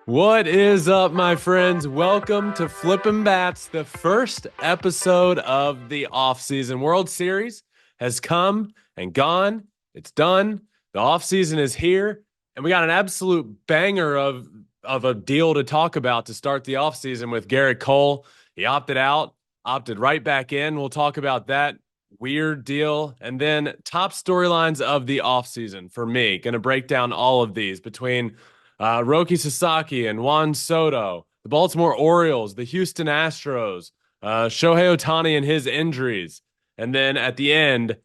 What is up, my friends? Welcome to Flippin' Bats, the first episode of the offseason. World Series has come and gone. It's done. The offseason is here, and we got an absolute banger of a deal to talk about to start the offseason with Gerrit Cole. He opted out, opted right back in. We'll talk about that weird deal. And then top storylines of the offseason for me. Going to break down all of these between Roki Sakaki and Juan Soto, the Baltimore Orioles, the Houston Astros, Shohei Ohtani and his injuries. And then at the end,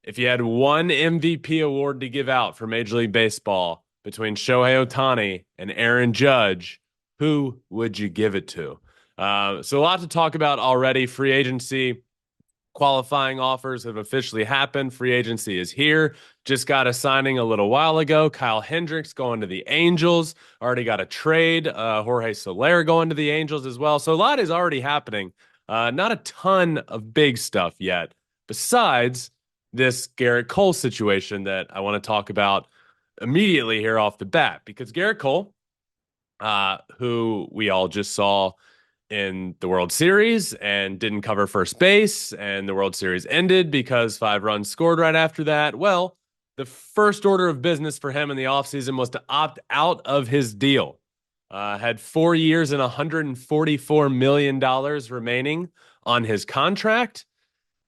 if you had one MVP award to give out for Major League Baseball between Shohei Ohtani and Aaron Judge, who would you give it to? So a lot to talk about already. Free agency, qualifying offers have officially happened. Free agency is here. Just got a signing a little while ago. Kyle Hendricks going to the Angels. Already got a trade. Jorge Soler going to the Angels as well. So a lot is already happening. Not a ton of big stuff yet, besides this Gerrit Cole situation that I want to talk about immediately here off the bat. Because Gerrit Cole, who we all just saw in the World Series and didn't cover first base, and the World Series ended because 5 runs scored right after that. Well, the first order of business for him in the offseason was to opt out of his deal. Had 4 years and $144 million remaining on his contract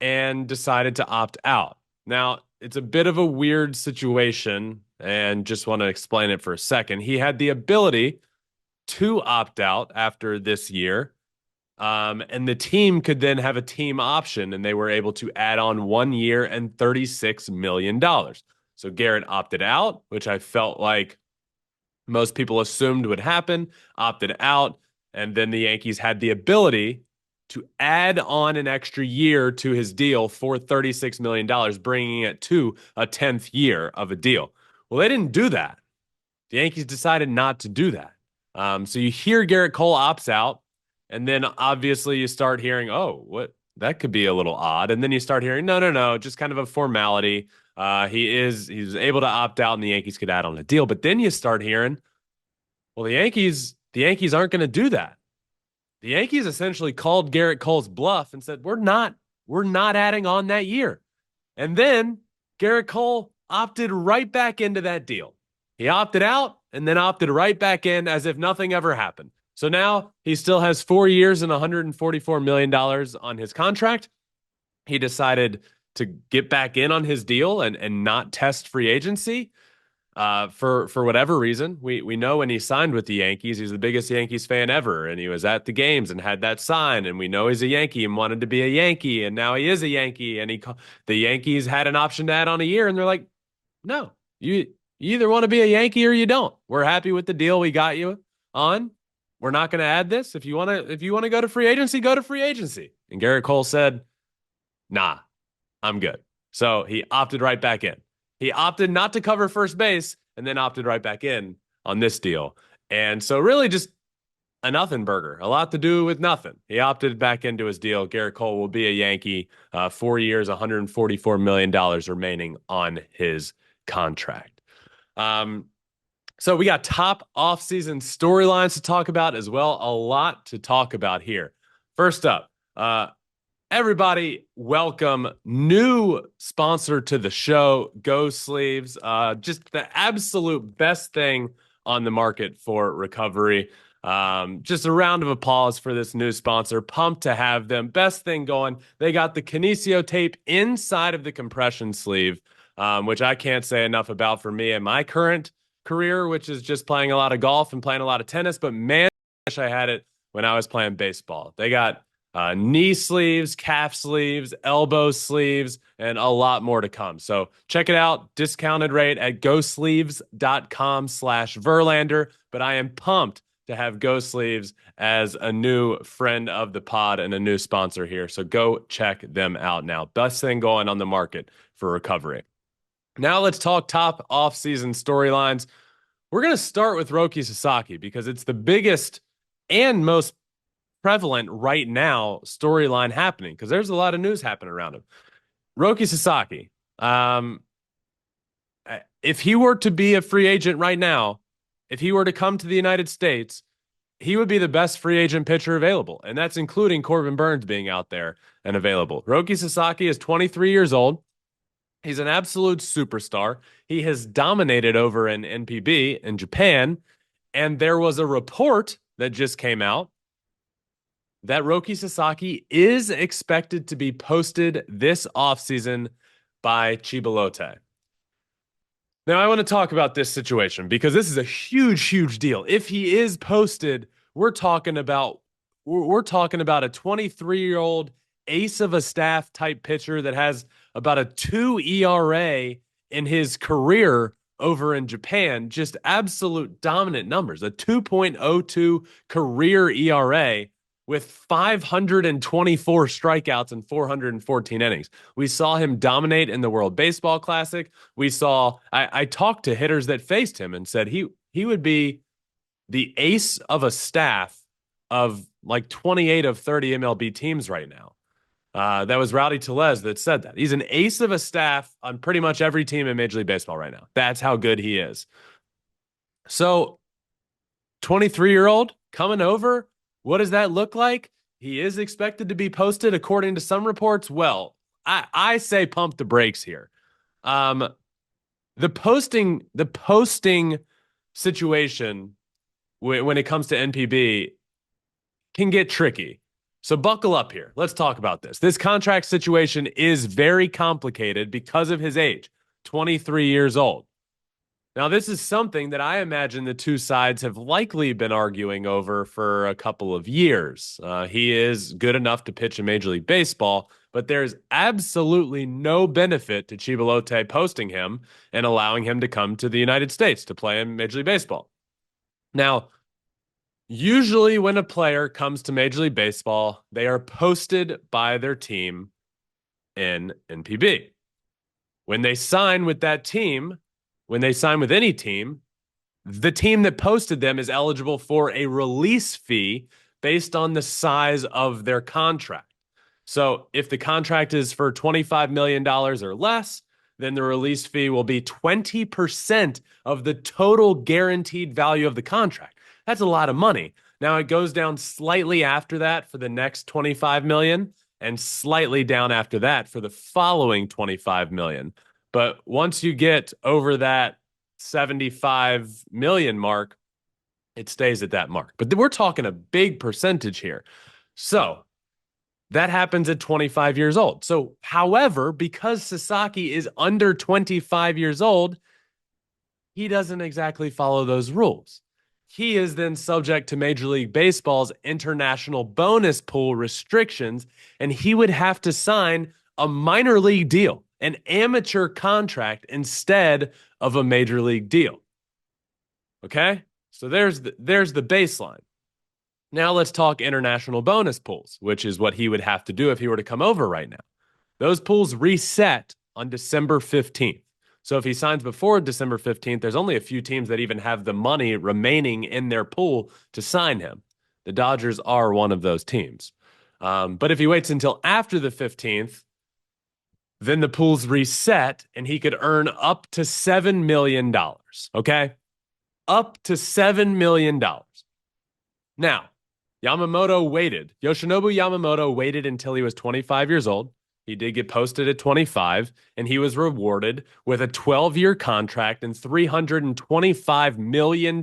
and decided to opt out. Now, it's a bit of a weird situation, and just want to explain it for a second. He had the ability to opt out after this year. And the team could then have a team option, and they were able to add on 1 year and $36 million. So Gerrit opted out, which I felt like most people assumed would happen, opted out, and then the Yankees had the ability to add on an extra year to his deal for $36 million, bringing it to a 10th year of a deal. Well, they didn't do that. The Yankees decided not to do that. So you hear Gerrit Cole opts out, and then obviously you start hearing, oh, what, that could be a little odd. And then you start hearing, no, just kind of a formality. He's able to opt out, and the Yankees could add on a deal. But then you start hearing, well, the Yankees aren't going to do that. The Yankees essentially called Gerrit Cole's bluff and said, we're not adding on that year. And then Gerrit Cole opted right back into that deal. He opted out and then opted right back in as if nothing ever happened. So now he still has 4 years and $144 million on his contract. He decided to get back in on his deal and not test free agency for whatever reason. We know when he signed with the Yankees, he's the biggest Yankees fan ever, and he was at the games and had that sign, and we know he's a Yankee and wanted to be a Yankee, and now he is a Yankee, and the Yankees had an option to add on a year, and they're like, no, you either want to be a Yankee or you don't. We're happy with the deal we got you on. We're not going to add this. If you want to go to free agency, go to free agency. And Gerrit Cole said, nah, I'm good. So he opted right back in. He opted not to cover first base and then opted right back in on this deal. And so really just a nothing burger, a lot to do with nothing. He opted back into his deal. Gerrit Cole will be a Yankee, 4 years, $144 million remaining on his contract. So we got top offseason storylines to talk about as well. A lot to talk about here. First up, everybody, welcome new sponsor to the show, Go Sleeves. Just the absolute best thing on the market for recovery. Just a round of applause for this new sponsor. Pumped to have them. Best thing going. They got the Kinesio tape inside of the compression sleeve, which I can't say enough about for me and my current career, which is just playing a lot of golf and playing a lot of tennis. But man, I wish I had it when I was playing baseball. They got knee sleeves, calf sleeves, elbow sleeves, and a lot more to come. So check it out. Discounted rate at gosleeves.com/Verlander. But I am pumped to have Go Sleeves as a new friend of the pod and a new sponsor here. So go check them out now. Best thing going on the market for recovery. Now let's talk top off-season storylines. We're going to start with Roki Sakaki because it's the biggest and most prevalent right now storyline happening because there's a lot of news happening around him. Roki Sakaki, if he were to be a free agent right now, if he were to come to the United States, he would be the best free agent pitcher available, and that's including Corbin Burnes being out there and available. Roki Sakaki is 23 years old. He's an absolute superstar. He has dominated over in NPB in Japan, and there was a report that just came out that Roki Sakaki is expected to be posted this offseason by Chiba Lotte. Now, I want to talk about this situation because this is a huge, huge deal. If he is posted, we're talking about a 23-year-old ace of a staff type pitcher that has about a 2 ERA in his career over in Japan. Just absolute dominant numbers. A 2.02 career ERA with 524 strikeouts and 414 innings. We saw him dominate in the World Baseball Classic. I talked to hitters that faced him and said he would be the ace of a staff of like 28 of 30 MLB teams right now. That was Rowdy Tellez that said that. He's an ace of a staff on pretty much every team in Major League Baseball right now. That's how good he is. So, 23-year-old coming over, what does that look like? He is expected to be posted according to some reports. Well, I say pump the brakes here. The posting situation when it comes to NPB can get tricky. So buckle up here. Let's talk about this. This contract situation is very complicated because of his age, 23 years old. Now, this is something that I imagine the two sides have likely been arguing over for a couple of years. He is good enough to pitch in Major League Baseball, but there's absolutely no benefit to Chiba Lotte posting him and allowing him to come to the United States to play in Major League Baseball. Now, usually when a player comes to Major League Baseball, they are posted by their team in NPB. When they sign with that team, when they sign with any team, the team that posted them is eligible for a release fee based on the size of their contract. So if the contract is for $25 million or less, then the release fee will be 20% of the total guaranteed value of the contract. That's a lot of money. Now it goes down slightly after that for the next 25 million and slightly down after that for the following 25 million. But once you get over that 75 million mark, it stays at that mark. But we're talking a big percentage here. So that happens at 25 years old. So, however, because Sasaki is under 25 years old, he doesn't exactly follow those rules. He is then subject to Major League Baseball's international bonus pool restrictions, and he would have to sign a minor league deal, an amateur contract instead of a major league deal. Okay? So there's the baseline. Now let's talk international bonus pools, which is what he would have to do if he were to come over right now. Those pools reset on December 15th. So if he signs before December 15th, there's only a few teams that even have the money remaining in their pool to sign him. The Dodgers are one of those teams. But if he waits until after the 15th, then the pool's reset and he could earn up to $7 million. Okay? Up to $7 million. Now, Yoshinobu Yamamoto waited until he was 25 years old. He did get posted at 25, and he was rewarded with a 12-year contract and $325 million.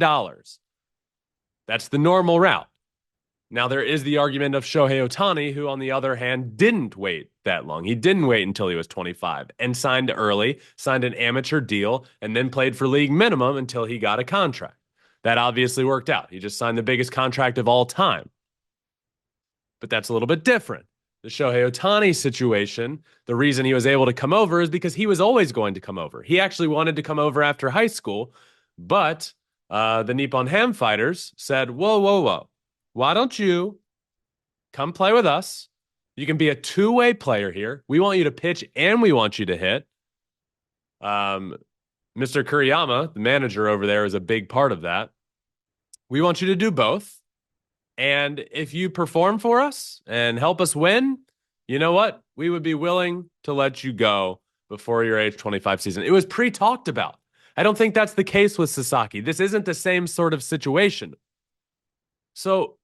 That's the normal route. Now, there is the argument of Shohei Ohtani, who, on the other hand, didn't wait that long. He didn't wait until he was 25 and signed early, signed an amateur deal, and then played for league minimum until he got a contract. That obviously worked out. He just signed the biggest contract of all time. But that's a little bit different. The Shohei Ohtani situation, the reason he was able to come over is because he was always going to come over. He actually wanted to come over after high school, but the Nippon Ham Fighters said, whoa. Why don't you come play with us? You can be a two-way player here. We want you to pitch and we want you to hit. Mr. Kuriyama, the manager over there, is a big part of that. We want you to do both. And if you perform for us and help us win, you know what? We would be willing to let you go before your age 25 season. It was pre-talked about. I don't think that's the case with Sasaki. This isn't the same sort of situation. So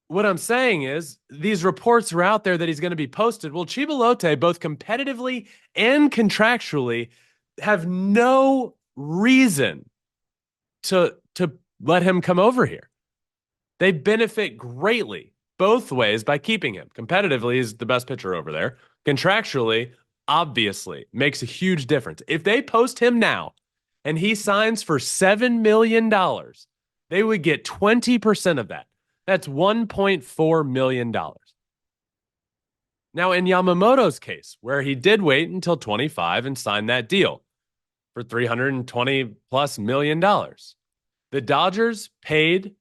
what I'm saying is these reports are out there that he's going to be posted. Well, Chiba-Lote, both competitively and contractually, have no reason to let him come over here. They benefit greatly both ways by keeping him. Competitively, he's the best pitcher over there. Contractually, obviously, makes a huge difference. If they post him now and he signs for $7 million, they would get 20% of that. That's $1.4 million. Now, in Yamamoto's case, where he did wait until 25 and signed that deal for $320 plus million, the Dodgers paid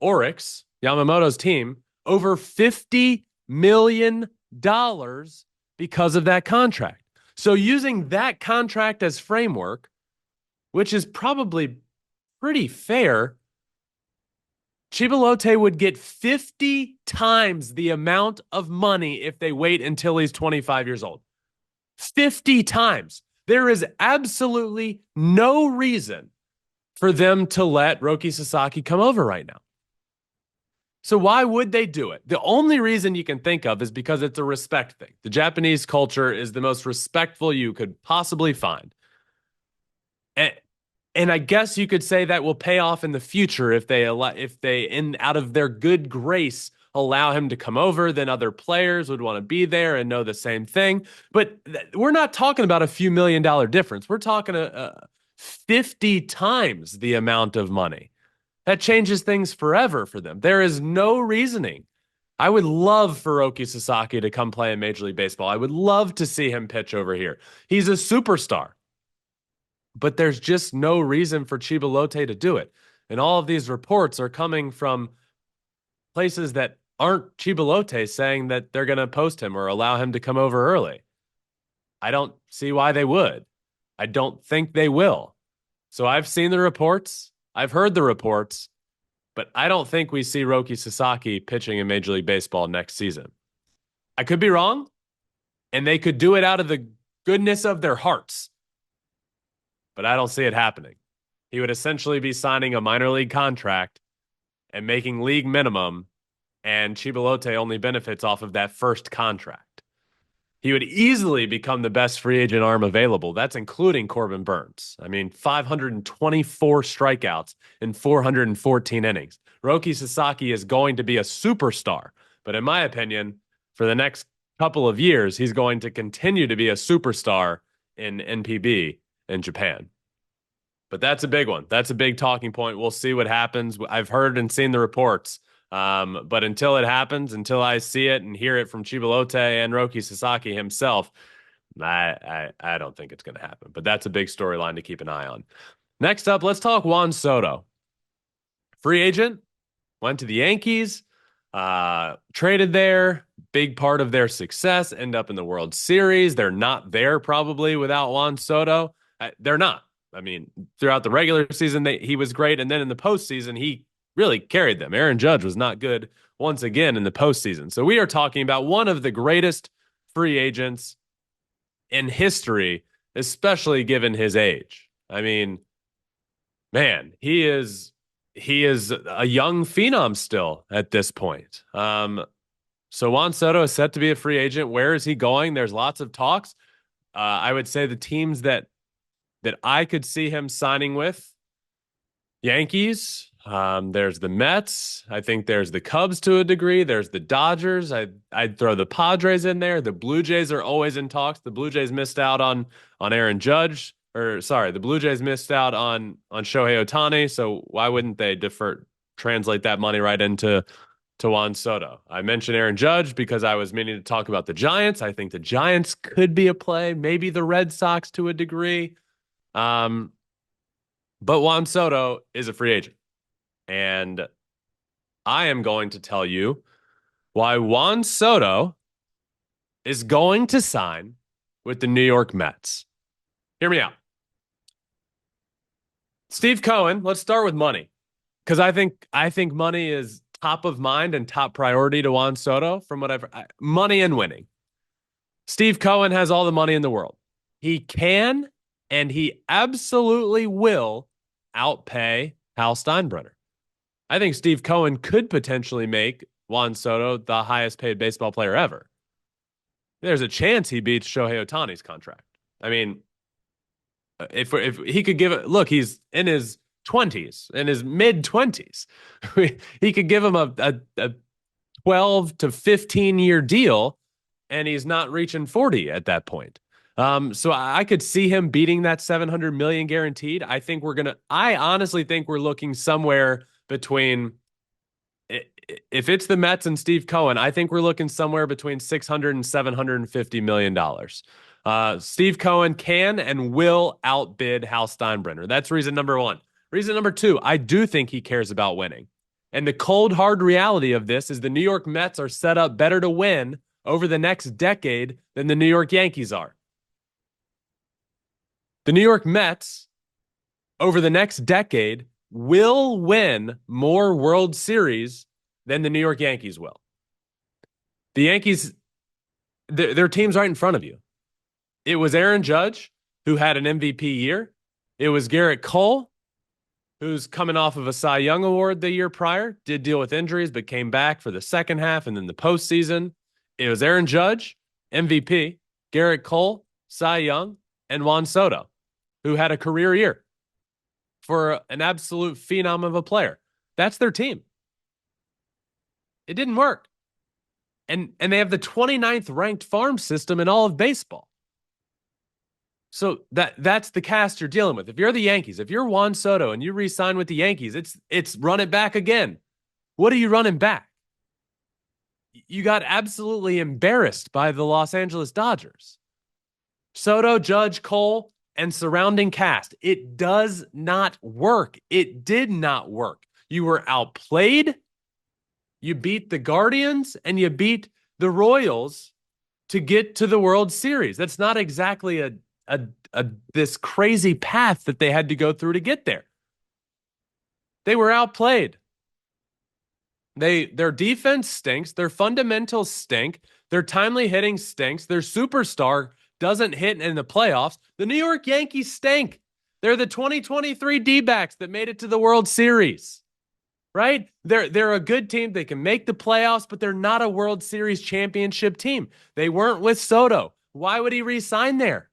Oryx, Yamamoto's team, over $50 million because of that contract. So using that contract as framework, which is probably pretty fair, Chiba-Lote would get 50 times the amount of money if they wait until he's 25 years old. 50 times. There is absolutely no reason for them to let Roki Sakaki come over right now. So why would they do it? The only reason you can think of is because it's a respect thing. The Japanese culture is the most respectful you could possibly find. And I guess you could say that will pay off in the future if they out of their good grace allow him to come over, then other players would want to be there and know the same thing. But we're not talking about a few $1 million difference. We're talking 50 times the amount of money. That changes things forever for them. There is no reasoning. I would love for Roki Sakaki to come play in Major League Baseball. I would love to see him pitch over here. He's a superstar. But there's just no reason for Chiba-Lote to do it. And all of these reports are coming from places that aren't Chiba-Lote saying that they're going to post him or allow him to come over early. I don't see why they would. I don't think they will. So I've seen the reports. I've heard the reports. But I don't think we see Roki Sakaki pitching in Major League Baseball next season. I could be wrong. And they could do it out of the goodness of their hearts. But I don't see it happening. He would essentially be signing a minor league contract and making league minimum, and Chiba-Lote only benefits off of that first contract. He would easily become the best free agent arm available. That's including Corbin Burns. I mean, 524 strikeouts in 414 innings. Roki Sakaki is going to be a superstar, but in my opinion, for the next couple of years, he's going to continue to be a superstar in NPB in Japan. But that's a big one. That's a big talking point. We'll see what happens. I've heard and seen the reports. But until it happens, until I see it and hear it from Chiba-Lote and Roki Sakaki himself, I don't think it's going to happen. But that's a big storyline to keep an eye on. Next up, let's talk Juan Soto. Free agent, went to the Yankees, traded there, big part of their success, end up in the World Series. They're not there probably without Juan Soto. They're not. I mean, throughout the regular season, he was great. And then in the postseason, he really carried them. Aaron Judge was not good once again in the postseason. So we are talking about one of the greatest free agents in history, especially given his age. I mean, man, he is a young phenom still at this point. So Juan Soto is set to be a free agent. Where is he going? There's lots of talks. I would say the teams that I could see him signing with: Yankees. There's the Mets. I think there's the Cubs to a degree. There's the Dodgers. I'd throw the Padres in there. The Blue Jays are always in talks. The Blue Jays missed out on Aaron Judge. The Blue Jays missed out on Shohei Ohtani. So why wouldn't they translate that money right into Juan Soto? I mentioned Aaron Judge because I was meaning to talk about the Giants. I think the Giants could be a play. Maybe the Red Sox to a degree. But Juan Soto is a free agent. And I am going to tell you why Juan Soto is going to sign with the New York Mets. Hear me out. Steve Cohen, let's start with money. Because I think money is top of mind and top priority to Juan Soto from whatever. Money and winning. Steve Cohen has all the money in the world. He can and he absolutely will outpay Hal Steinbrenner. I think Steve Cohen could potentially make Juan Soto the highest paid baseball player ever. There's a chance he beats Shohei Ohtani's contract. I mean, if he could give it, look, he's in his 20s, in his mid 20s. He could give him a 12 to 15-year deal, and he's not reaching 40 at that point. So I could see him beating that 700 million guaranteed. I honestly think we're looking somewhere between, if it's the Mets and Steve Cohen, I think we're looking somewhere between 600 and 750 million dollars. Steve Cohen can and will outbid Hal Steinbrenner. That's reason number one. Reason number two, I do think he cares about winning. And the cold, hard reality of this is the New York Mets are set up better to win over the next decade than the New York Yankees are. The New York Mets, over the next decade, will win more World Series than the New York Yankees will. The Yankees, their team's right in front of you. It was Aaron Judge, who had an MVP year. It was Gerrit Cole, who's coming off of a Cy Young Award the year prior, did deal with injuries, but came back for the second half and then the postseason. It was Aaron Judge, MVP, Gerrit Cole, Cy Young, and Juan Soto, who had a career year for an absolute phenom of a player. That's their team. It didn't work. And they have the 29th ranked farm system in all of baseball. So that's the cast you're dealing with. If you're the Yankees, if you're Juan Soto and you re-sign with the Yankees, it's run it back again. What are you running back? You got absolutely embarrassed by the Los Angeles Dodgers. Soto, Judge, Cole, and surrounding cast. It does not work. It did not work. You were outplayed. You beat the Guardians and you beat the Royals to get to the World Series. That's not exactly this crazy path that they had to go through to get there. They were outplayed. Their defense stinks. Their fundamentals stink. Their timely hitting stinks. Their superstar doesn't hit in the playoffs. The New York Yankees stink. They're the 2023 D-backs that made it to the World Series. Right? They're a good team. They can make the playoffs, but they're not a World Series championship team. They weren't with Soto. Why would he re-sign there?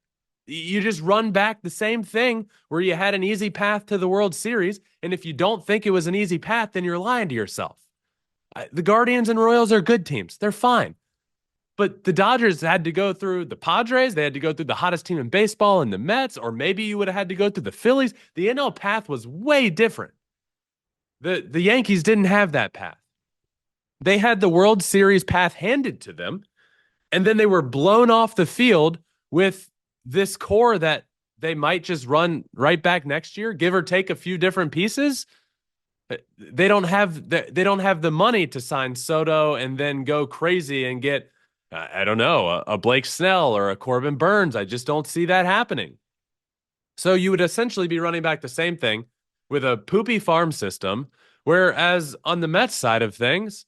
You just run back the same thing where you had an easy path to the World Series, and if you don't think it was an easy path, then you're lying to yourself. The Guardians and Royals are good teams. They're fine. But the Dodgers had to go through the Padres. They had to go through the hottest team in baseball and the Mets, or maybe you would have had to go through the Phillies. The NL path was way different. The Yankees didn't have that path. They had the World Series path handed to them, and then they were blown off the field with this core that they might just run right back next year, give or take a few different pieces. They don't have the money to sign Soto and then go crazy and get, I don't know, a Blake Snell or a Corbin Burns. I just don't see that happening. So you would essentially be running back the same thing with a poopy farm system, whereas on the Mets side of things,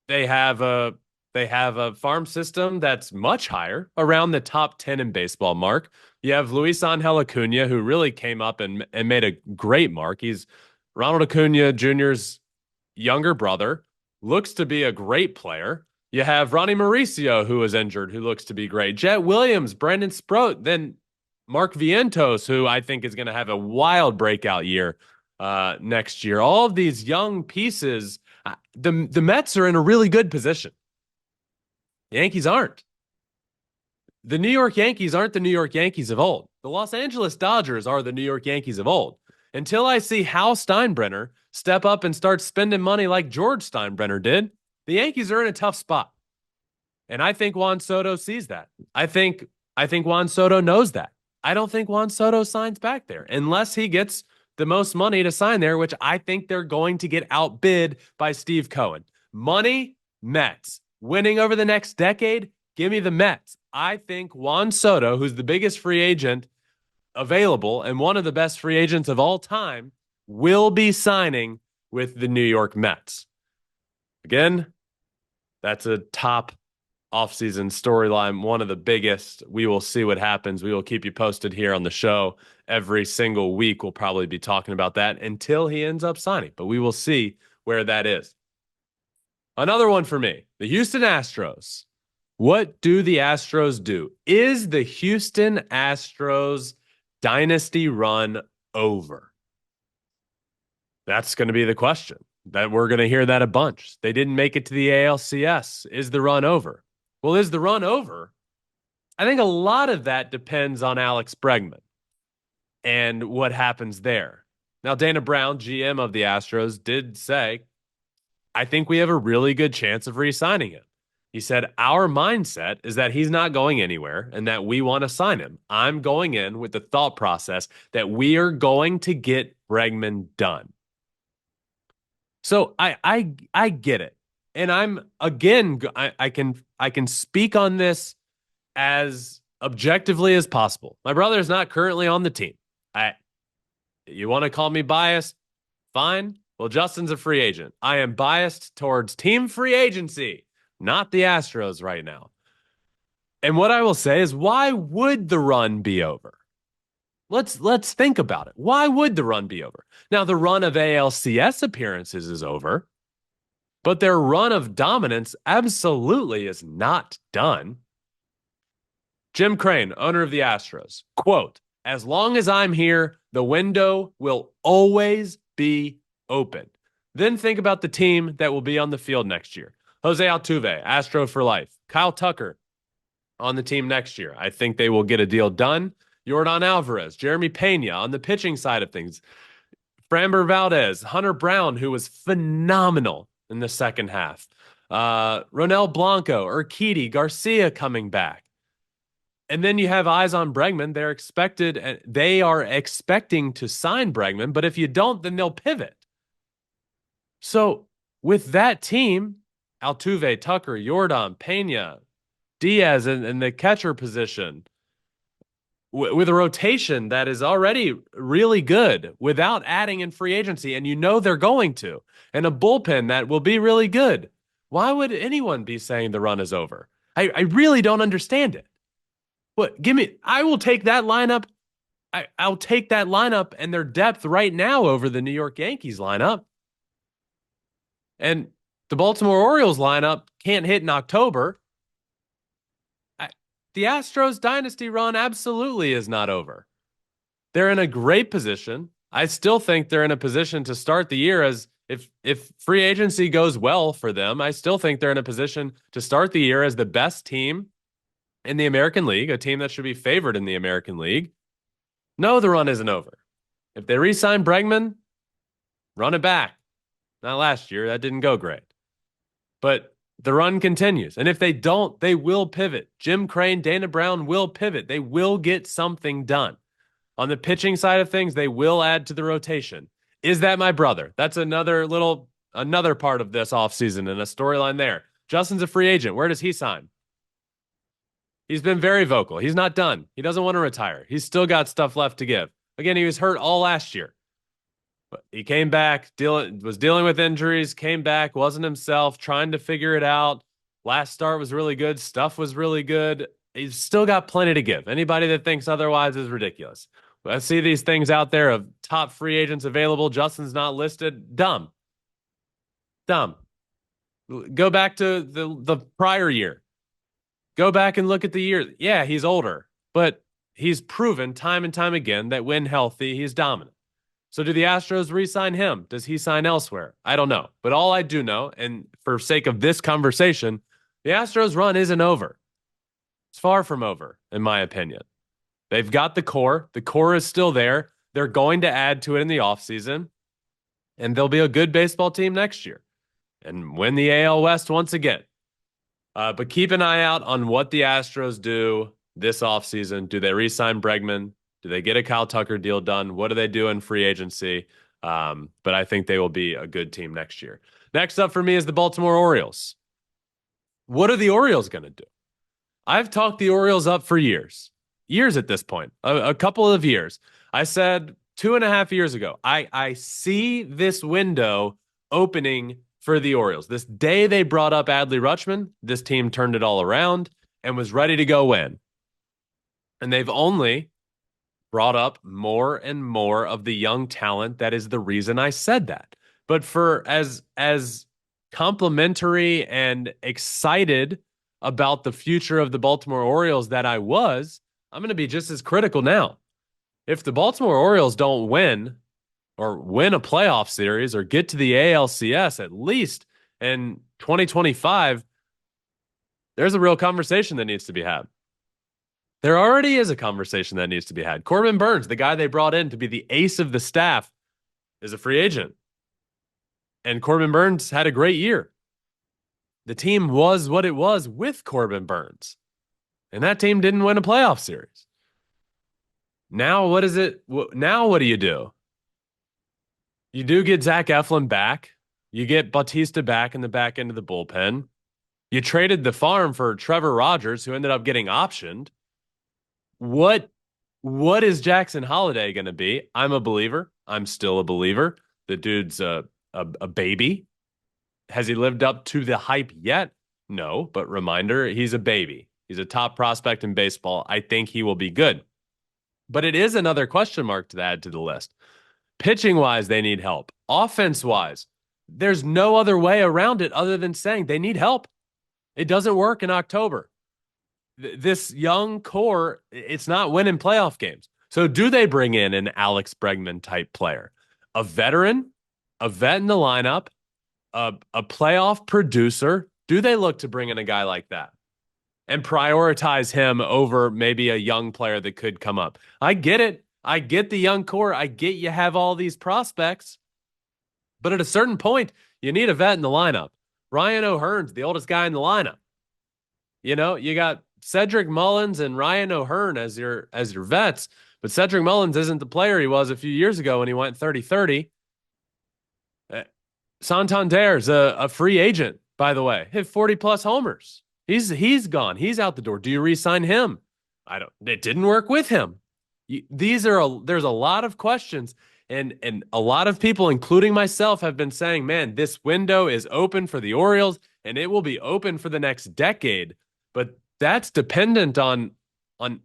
they have a farm system that's much higher, around the top 10 in baseball mark. You have Luis Angel Acuna, who really came up and made a great mark. He's Ronald Acuna Jr.'s younger brother, looks to be a great player. You have Ronnie Mauricio, who was injured, who looks to be great. Jet Williams, Brandon Sproat, then Mark Vientos, who I think is going to have a wild breakout year next year. All of these young pieces, the Mets are in a really good position. The Yankees aren't. The New York Yankees aren't the New York Yankees of old. The Los Angeles Dodgers are the New York Yankees of old. Until I see Hal Steinbrenner step up and start spending money like George Steinbrenner did, the Yankees are in a tough spot. And I think Juan Soto sees that. I think Juan Soto knows that. I don't think Juan Soto signs back there unless he gets the most money to sign there, which I think they're going to get outbid by Steve Cohen. Money, Mets. Winning over the next decade, give me the Mets. I think Juan Soto, who's the biggest free agent available and one of the best free agents of all time, will be signing with the New York Mets. Again, that's a top offseason storyline, one of the biggest. We will see what happens. We will keep you posted here on the show every single week. We'll probably be talking about that until he ends up signing, but we will see where that is. Another one for me, the Houston Astros. What do the Astros do? Is the Houston Astros dynasty run over? That's going to be the question. That we're going to hear that a bunch. They didn't make it to the ALCS. Is the run over? Well, is the run over? I think a lot of that depends on Alex Bregman and what happens there. Now, Dana Brown, GM of the Astros, did say, I think we have a really good chance of re-signing him. He said, our mindset is that he's not going anywhere and that we want to sign him. I'm going in with the thought process that we are going to get Bregman done. So I get it. And I'm again I can speak on this as objectively as possible. My brother is not currently on the team. You want to call me biased? Fine. Well, Justin's a free agent. I am biased towards team free agency, not the Astros right now. And what I will say is, why would the run be over? Let's think about it. Why would the run be over? Now, the run of ALCS appearances is over, but their run of dominance absolutely is not done. Jim Crane, owner of the Astros, quote, as long as I'm here, the window will always be open. Then think about the team that will be on the field next year. Jose Altuve, Astro for life. Kyle Tucker on the team next year. I think they will get a deal done. Yordan Alvarez, Jeremy Pena on the pitching side of things. Framber Valdez, Hunter Brown, who was phenomenal in the second half. Ronel Blanco, Urquidy, Garcia coming back. And then you have eyes on Bregman. They are expecting to sign Bregman, but if you don't, then they'll pivot. So with that team, Altuve, Tucker, Yordan, Pena, Diaz in the catcher position, with a rotation that is already really good without adding in free agency, and you know they're going to, and a bullpen that will be really good, why would anyone be saying the run is over? I really don't understand it. I will take that lineup. I'll take that lineup and their depth right now over the New York Yankees lineup. And the Baltimore Orioles lineup can't hit in October. The Astros dynasty run absolutely is not over. They're in a great position. I still think they're in a position to start the year as if free agency goes well for them, I still think they're in a position to start the year as the best team in the American League, a team that should be favored in the American League. No, the run isn't over. If they re-sign Bregman, run it back. Not last year. That didn't go great. But the run continues. And if they don't, they will pivot. Jim Crane, Dana Brown will pivot. They will get something done. On the pitching side of things, they will add to the rotation. Is that my brother? That's another part of this offseason and a storyline there. Justin's a free agent. Where does he sign? He's been very vocal. He's not done. He doesn't want to retire. He's still got stuff left to give. Again, he was hurt all last year. But he came back, was dealing with injuries, came back, wasn't himself, trying to figure it out. Last start was really good. Stuff was really good. He's still got plenty to give. Anybody that thinks otherwise is ridiculous. I see these things out there of top free agents available. Justin's not listed. Dumb. Go back to the prior year. Go back and look at the year. Yeah, he's older, but he's proven time and time again that when healthy, he's dominant. So do the Astros re-sign him? Does he sign elsewhere? I don't know. But all I do know, and for sake of this conversation, the Astros run isn't over. It's far from over, in my opinion. They've got the core. The core is still there. They're going to add to it in the offseason, and they'll be a good baseball team next year and win the AL West once again. But keep an eye out on what the Astros do this offseason. Do they re-sign Bregman? Do they get a Kyle Tucker deal done? What do they do in free agency? But I think they will be a good team next year. Next up for me is the Baltimore Orioles. What are the Orioles going to do? I've talked the Orioles up for years at this point, a couple of years. I said 2.5 years ago, I see this window opening for the Orioles. This day they brought up Adley Rutschman, this team turned it all around and was ready to go win. And they've only brought up more and more of the young talent. That is the reason I said that. But for as complimentary and excited about the future of the Baltimore Orioles that I was, I'm going to be just as critical now. If the Baltimore Orioles don't win or win a playoff series or get to the ALCS at least in 2025, there's a real conversation that needs to be had. There already is a conversation that needs to be had. Corbin Burnes, the guy they brought in to be the ace of the staff, is a free agent. And Corbin Burnes had a great year. The team was what it was with Corbin Burnes. And that team didn't win a playoff series. Now, what is it? Now, what do? You do get Zach Eflin back. You get Bautista back in the back end of the bullpen. You traded the farm for Trevor Rogers, who ended up getting optioned. What is Jackson Holliday going to be? I'm a believer. I'm still a believer. The dude's a baby. Has he lived up to the hype yet? No, but reminder, he's a baby. He's a top prospect in baseball. I think he will be good. But it is another question mark to add to the list. Pitching-wise, they need help. Offense-wise, there's no other way around it other than saying they need help. It doesn't work in October. This young core, it's not winning playoff games. So do they bring in an Alex Bregman type player? A veteran, a vet in the lineup, a playoff producer? Do they look to bring in a guy like that and prioritize him over maybe a young player that could come up? I get it. I get the young core. I get you have all these prospects. But at a certain point, you need a vet in the lineup. Ryan O'Hearn's the oldest guy in the lineup. You know, you got Cedric Mullins and Ryan O'Hearn as your vets, but Cedric Mullins isn't the player he was a few years ago when he went 30-30. Santander's a free agent, by the way. Hit 40-plus homers. He's gone. He's out the door. Do you re-sign him? It didn't work with him. There's a lot of questions, and a lot of people, including myself, have been saying, man, this window is open for the Orioles, and it will be open for the next decade. But that's dependent on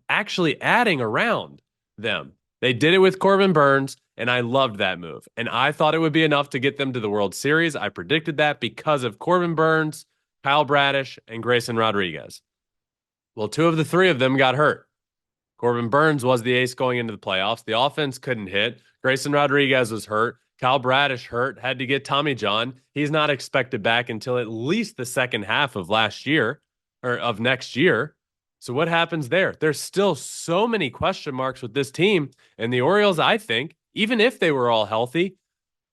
actually adding around them. They did it with Corbin Burnes, and I loved that move. And I thought it would be enough to get them to the World Series. I predicted that because of Corbin Burnes, Kyle Bradish, and Grayson Rodriguez. Well, two of the three of them got hurt. Corbin Burnes was the ace going into the playoffs. The offense couldn't hit. Grayson Rodriguez was hurt. Kyle Bradish hurt, had to get Tommy John. He's not expected back until at least the second half of last year or of next year. So what happens there? There's still so many question marks with this team. And the Orioles, I think, even if they were all healthy,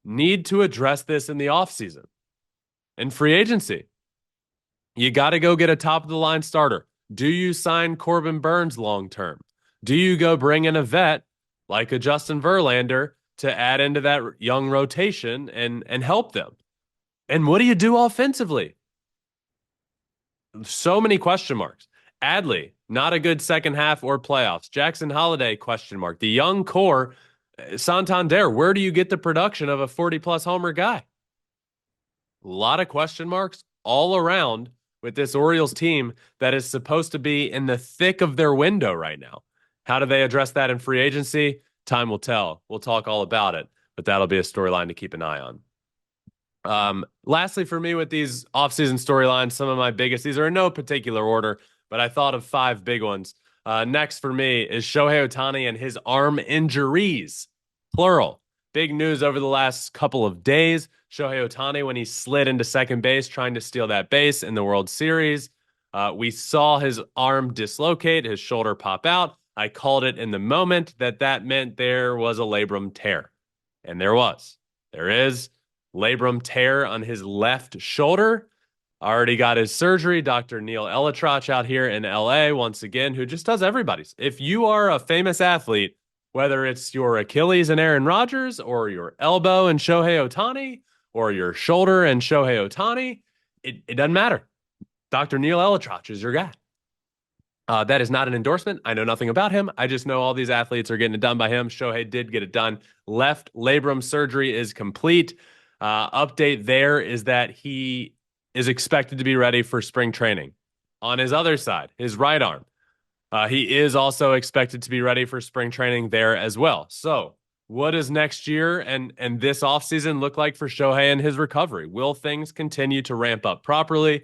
need to address this in the offseason. In free agency, you got to go get a top-of-the-line starter. Do you sign Corbin Burnes long-term? Do you go bring in a vet like a Justin Verlander to add into that young rotation and help them? And what do you do offensively? So many question marks. Adley, not a good second half or playoffs. Jackson Holliday, question mark. The young core, Santander, where do you get the production of a 40-plus homer guy? A lot of question marks all around with this Orioles team that is supposed to be in the thick of their window right now. How do they address that in free agency? Time will tell. We'll talk all about it, but that'll be a storyline to keep an eye on. Lastly, for me with these offseason storylines, some of my biggest, these are in no particular order, but I thought of 5 big ones. Next for me is Shohei Ohtani and his arm injuries, plural. Big news over the last couple of days. Shohei Ohtani, when he slid into second base, trying to steal that base in the World Series, we saw his arm dislocate, his shoulder pop out. I called it in the moment that meant there was a labrum tear. And there was. There is labrum tear on his left shoulder. Already got his surgery. Dr. Neil Elitroch out here in LA, once again, who just does everybody's. If you are a famous athlete, whether it's your Achilles and Aaron Rodgers, or your elbow and Shohei Ohtani, or your shoulder and Shohei Ohtani, it doesn't matter. Dr. Neil Elitroch is your guy. That is not an endorsement. I know nothing about him. I just know all these athletes are getting it done by him. Shohei did get it done. Left labrum surgery is complete. Update there is that he is expected to be ready for spring training. On his other side, his right arm, he is also expected to be ready for spring training there as well. So, what does next year and this offseason look like for Shohei and his recovery? Will things continue to ramp up properly?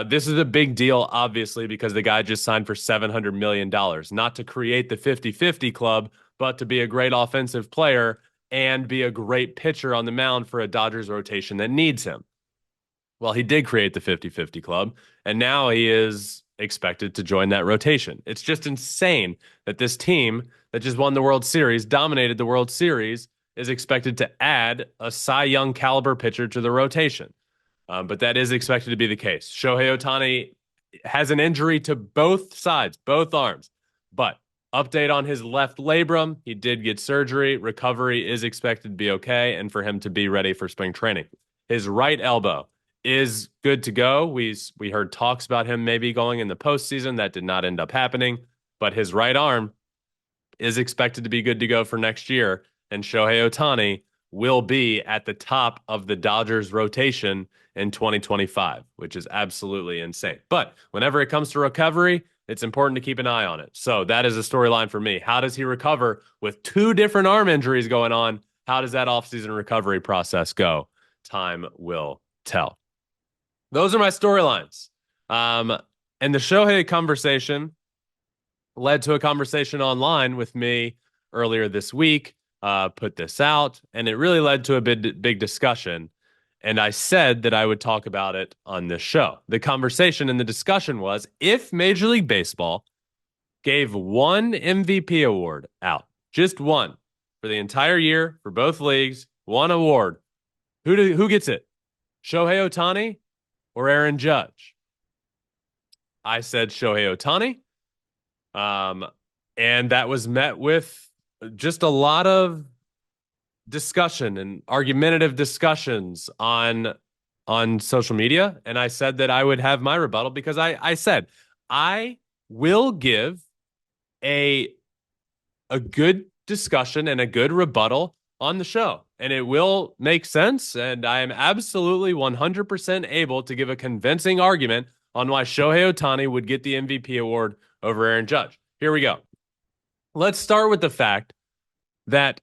This is a big deal, obviously, because the guy just signed for $700 million, not to create the 50-50 club, but to be a great offensive player and be a great pitcher on the mound for a Dodgers rotation that needs him. Well, he did create the 50-50 club, and now he is expected to join that rotation. It's just insane that this team that just won the World Series, dominated the World Series, is expected to add a Cy Young caliber pitcher to the rotation. But that is expected to be the case. Shohei Ohtani has an injury to both sides, both arms. But update on his left labrum. He did get surgery. Recovery is expected to be okay and for him to be ready for spring training. His right elbow is good to go. We heard talks about him maybe going in the postseason. That did not end up happening. But his right arm is expected to be good to go for next year. And Shohei Ohtani will be at the top of the Dodgers rotation in 2025, which is absolutely insane. But whenever it comes to recovery, it's important to keep an eye on it. So that is a storyline for me. How does he recover with two different arm injuries going on? How does that offseason recovery process go? Time will tell. Those are my storylines. And the Shohei conversation led to a conversation online with me earlier this week. Put this out, and it really led to a big discussion. And I said that I would talk about it on this show. The conversation and the discussion was, if Major League Baseball gave one MVP award out, just one, for the entire year, for both leagues, one award, who gets it? Shohei Ohtani or Aaron Judge? I said Shohei Ohtani. And that was met with just a lot of discussion and argumentative discussions on social media. And I said that I would have my rebuttal because I said I will give a good discussion and a good rebuttal on the show. And it will make sense. And I am absolutely 100% able to give a convincing argument on why Shohei Ohtani would get the MVP award over Aaron Judge. Here we go. Let's start with the fact that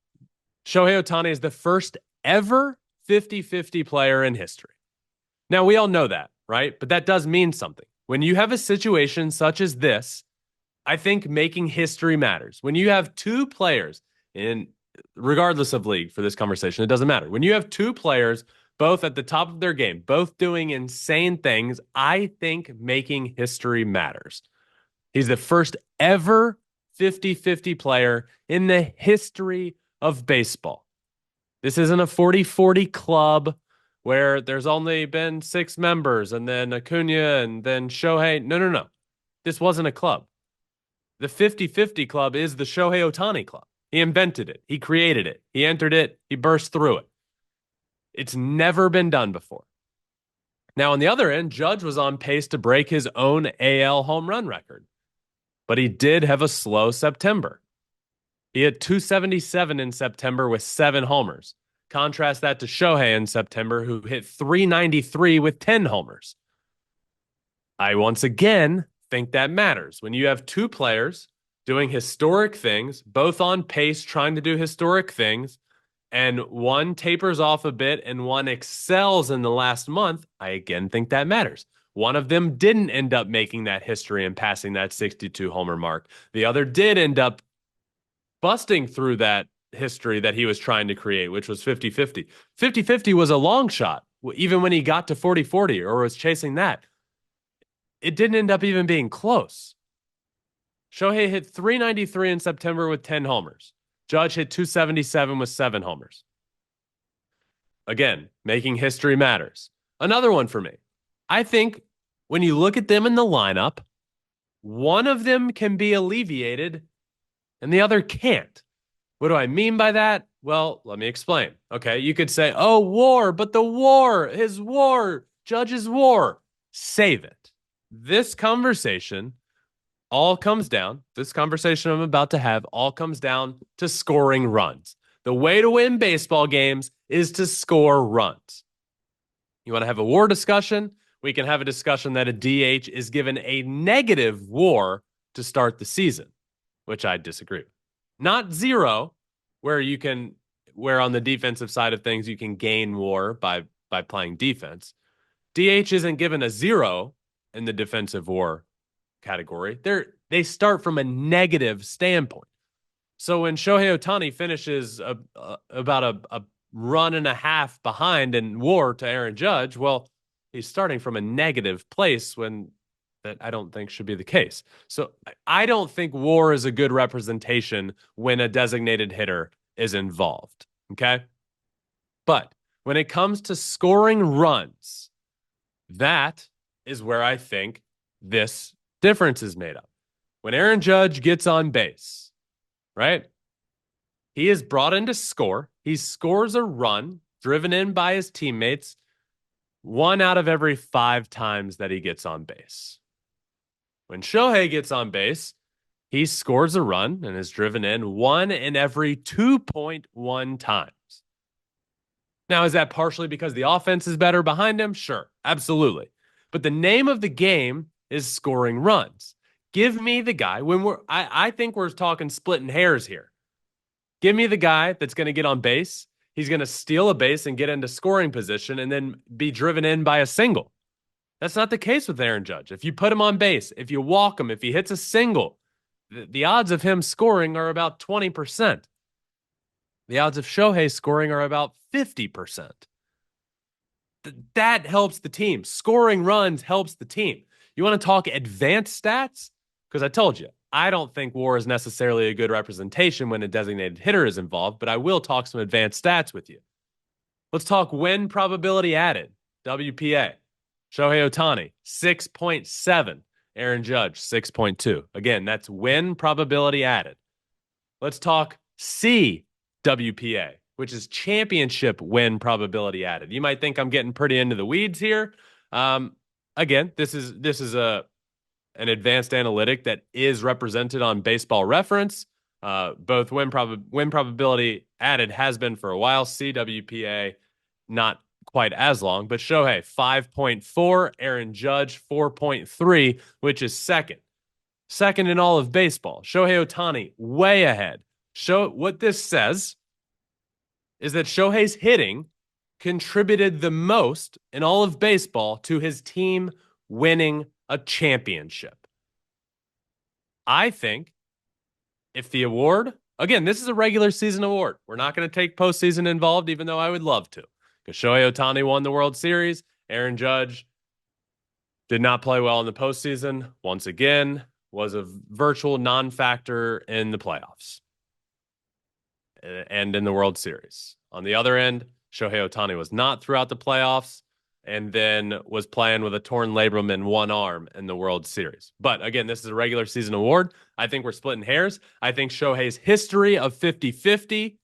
Shohei Ohtani is the first ever 50-50 player in history. Now, we all know that, right? But that does mean something. When you have a situation such as this, I think making history matters. When you have two players, regardless of league for this conversation, it doesn't matter. When you have two players, both at the top of their game, both doing insane things, I think making history matters. He's the first ever 50-50 player in the history of baseball. This isn't a 40-40 club where there's only been 6 members and then Acuna and then Shohei. No. This wasn't a club. The 50-50 club is the Shohei Ohtani club. He invented it. He created it. He entered it. He burst through it. It's never been done before. Now, on the other end, Judge was on pace to break his own AL home run record. But he did have a slow September. He had 277 in September with 7 homers. Contrast that to Shohei in September, who hit 393 with 10 homers. I once again think that matters. When you have two players doing historic things, both on pace trying to do historic things, and one tapers off a bit and one excels in the last month, I again think that matters. One of them didn't end up making that history and passing that 62 homer mark. The other did end up busting through that history that he was trying to create, which was 50-50. 50-50 was a long shot, even when he got to 40-40 or was chasing that. It didn't end up even being close. Shohei hit 393 in September with 10 homers. Judge hit 277 with 7 homers. Again, making history matters. Another one for me. I think when you look at them in the lineup, one of them can be alleviated and the other can't. What do I mean by that? Well, let me explain. Okay, you could say, oh, WAR, but the WAR, his WAR, Judge's WAR. Save it. This conversation I'm about to have all comes down to scoring runs. The way to win baseball games is to score runs. You want to have a WAR discussion? We can have a discussion that a DH is given a negative WAR to start the season, which I disagree with. Not zero, where on the defensive side of things you can gain WAR by playing defense. DH isn't given a 0 in the defensive WAR category. They start from a negative standpoint. So when Shohei Ohtani finishes about a run and a half behind in WAR to Aaron Judge, well, he's starting from a negative place when that I don't think should be the case. So I don't think WAR is a good representation when a designated hitter is involved. Okay. But when it comes to scoring runs, that is where I think this difference is made up. When Aaron Judge gets on base, right? He is brought in to score. He scores a run driven in by his teammates 1 out of every 5 times that he gets on base. When Shohei gets on base, he scores a run and is driven in 1 in every 2.1 times. Now, is that partially because the offense is better behind him? Sure, absolutely. But the name of the game is scoring runs. Give me the guy I think we're talking splitting hairs here. Give me the guy that's going to get on base. He's going to steal a base and get into scoring position and then be driven in by a single. That's not the case with Aaron Judge. If you put him on base, if you walk him, if he hits a single, the odds of him scoring are about 20%. The odds of Shohei scoring are about 50%. That helps the team. Scoring runs helps the team. You want to talk advanced stats? Because I told you, I don't think WAR is necessarily a good representation when a designated hitter is involved, but I will talk some advanced stats with you. Let's talk win probability added, WPA. Shohei Ohtani, 6.7. Aaron Judge, 6.2. Again, that's win probability added. Let's talk CWPA, which is championship win probability added. You might think I'm getting pretty into the weeds here. Again, this is an advanced analytic that is represented on Baseball Reference. Both win probability added has been for a while. CWPA, not quite as long, but Shohei 5.4, Aaron Judge 4.3, which is second in all of baseball. Shohei Ohtani way ahead. What this says is that Shohei's hitting contributed the most in all of baseball to his team winning a championship. I think if the award, again, this is a regular season award. We're not going to take postseason involved, even though I would love to. Because Shohei Ohtani won the World Series. Aaron Judge did not play well in the postseason. Once again, was a virtual non-factor in the playoffs and in the World Series. On the other end, Shohei Ohtani was not throughout the playoffs and then was playing with a torn labrum in one arm in the World Series. But again, this is a regular season award. I think we're splitting hairs. I think Shohei's history of 50-50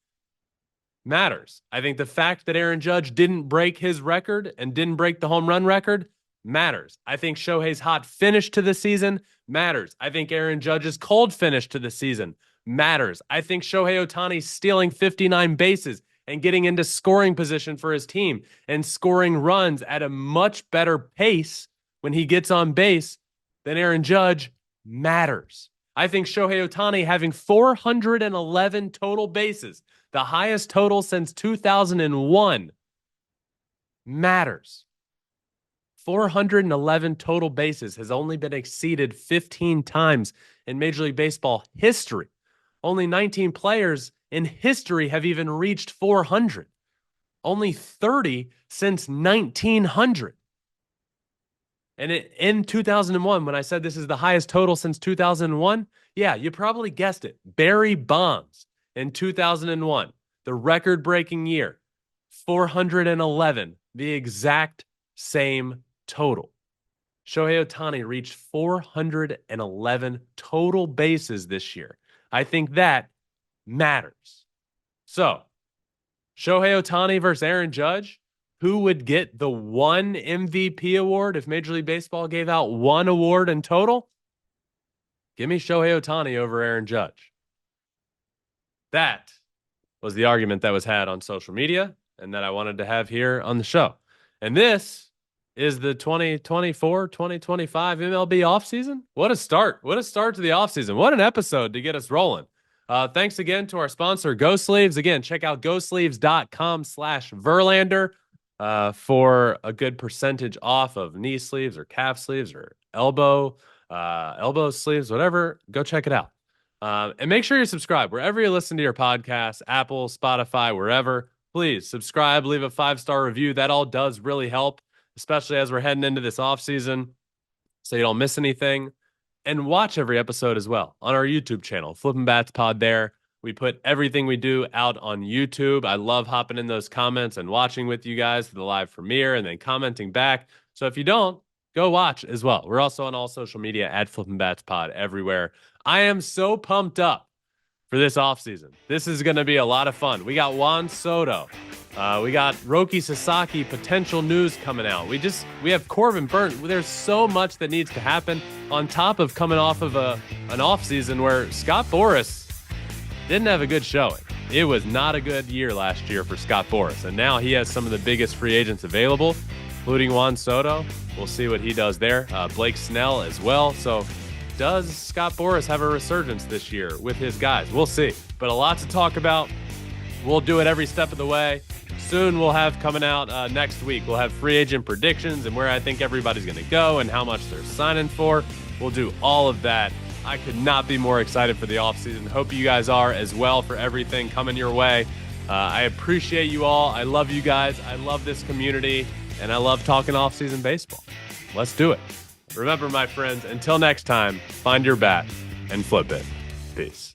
matters. I think the fact that Aaron Judge didn't break his record and didn't break the home run record matters. I think Shohei's hot finish to the season matters. I think Aaron Judge's cold finish to the season matters. I think Shohei Ohtani stealing 59 bases and getting into scoring position for his team and scoring runs at a much better pace when he gets on base than Aaron Judge matters. I think Shohei Ohtani having 411 total bases, the highest total since 2001, matters. 411 total bases has only been exceeded 15 times in Major League Baseball history. Only 19 players in history have even reached 400. Only 30 since 1900. And in 2001, when I said this is the highest total since 2001, yeah, you probably guessed it. Barry Bonds in 2001, the record-breaking year, 411, the exact same total. Shohei Ohtani reached 411 total bases this year. I think that matters. So, Shohei Ohtani versus Aaron Judge, who would get the one MVP award if Major League Baseball gave out one award in total? Give me Shohei Ohtani over Aaron Judge. That was the argument that was had on social media and that I wanted to have here on the show. And this is the 2024-2025 MLB offseason. What a start. What a start to the offseason. What an episode to get us rolling. Thanks again to our sponsor, Go Sleeves. Again, check out gosleeves.com/Verlander for a good percentage off of knee sleeves or calf sleeves or elbow sleeves, whatever. Go check it out. And make sure you subscribe wherever you listen to your podcast, Apple, Spotify, wherever. Please subscribe, leave a 5-star review. That all does really help, especially as we're heading into this offseason, so you don't miss anything. And watch every episode as well on our YouTube channel, Flippin' Bats Pod there. We put everything we do out on YouTube. I love hopping in those comments and watching with you guys for the live premiere and then commenting back. So if you don't, go watch as well. We're also on all social media at Flippin' Bats Pod everywhere. I am so pumped up for this offseason. This is going to be a lot of fun. We got Juan Soto. We got Roki Sakaki potential news coming out. We have Corbin Burnt. There's so much that needs to happen on top of coming off of an offseason where Scott Boras didn't have a good showing. It was not a good year last year for Scott Boras. And now he has some of the biggest free agents available, including Juan Soto. We'll see what he does there. Blake Snell as well. So does Scott Boras have a resurgence this year with his guys? We'll see. But a lot to talk about. We'll do it every step of the way. Soon we'll have coming out next week. We'll have free agent predictions and where I think everybody's going to go and how much they're signing for. We'll do all of that. I could not be more excited for the offseason. Hope you guys are as well for everything coming your way. I appreciate you all. I love you guys. I love this community. And I love talking offseason baseball. Let's do it. Remember, my friends, until next time, find your bat and flip it. Peace.